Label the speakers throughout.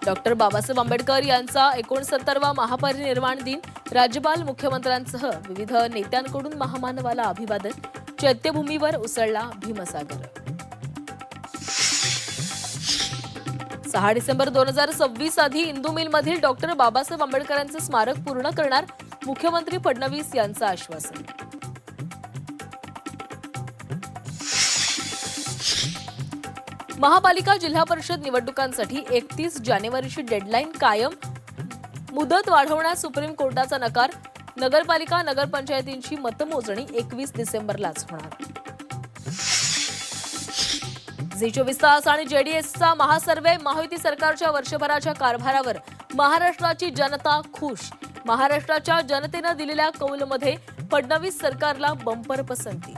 Speaker 1: Doctor Babasaheb Ambedkar यांचा 69वा महापरिनिर्वाण दिन राज्यपाल मुख्यमंत्र्यांसह विविध नेत्यांकडून महामानवाला अभिवादन. चैत्यभूमीवर उसळला भीमसागर. 6 डिसेंबर 2026 आधी इंदू मिलमधील डॉक्टर बाबासाहेब आंबेडकरांचे स्मारक पूर्ण करणार. मुख्यमंत्री फडणवीस यांचं आश्वासन. महापालिका जिल्हा परिषद निवडणुकांसाठी 31 जानेवारीची डेडलाईन कायम. मुदत वाढवण्यास सुप्रीम कोर्टाचा नकार. नगरपालिका नगरपंचायतींची मतमोजणी 21 डिसेंबरलाच होणार. झी 24 तास आणि जेडीएसचा महासर्वे. महायुती सरकारच्या वर्षभराच्या कारभारावर महाराष्ट्राची जनता खुश. महाराष्ट्राच्या जनतेनं दिलेल्या कौलमध्ये फडणवीस सरकारला बंपर पसंती.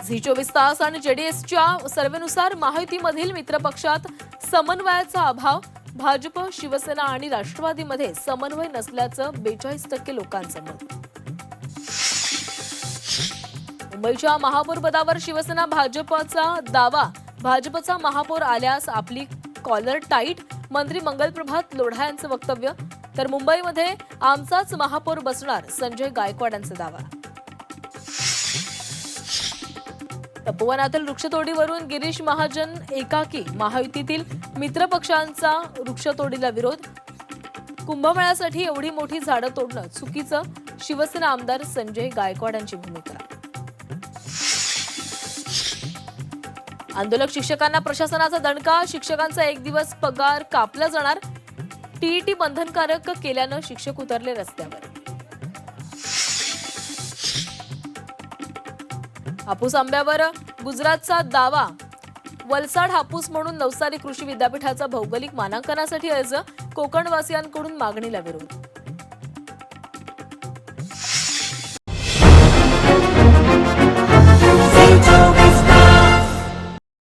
Speaker 1: झी 24 तास आणि जेडीएसच्या सर्वेनुसार महायुतीमधील मित्रपक्षात समन्वयाचा अभाव. भाजप, शिवसेना आणि राष्ट्रवादीमध्ये समन्वय नसल्याचं 42% लोकांचं मत. मुंबईच्या महापौरपदावर शिवसेना भाजपचा दावा. भाजपचा महापौर आल्यास आपली कॉलर टाईट. मंत्री मंगलप्रभात लोढा यांचं वक्तव्य. तर मुंबईमध्ये आमचाच महापौर बसणार, संजय गायकवाड यांचा दावा. तपोवनातील वृक्षतोडीवरून गिरीश महाजन एकाकी. महायुतीतील मित्रपक्षांचा वृक्षतोडीला विरोध. कुंभमेळ्यासाठी एवढी मोठी झाडं तोडणं चुकीचं. शिवसेना आमदार संजय गायकवाड यांची भूमिका. आंदोलक शिक्षकांना प्रशासनाचा दणका. शिक्षकांचा 1 दिवस पगार कापला जाणार. टीईटी बंधनकारक केल्यानं शिक्षक उतरले रस्त्यावर. हापूस आंब्यावर गुजरातचा दावा. वलसाड हापूस म्हणून नवसारी कृषी विद्यापीठाचा भौगोलिक मानांकनासाठी अर्ज. कोकणवासियांकडून मागणीला विरोध.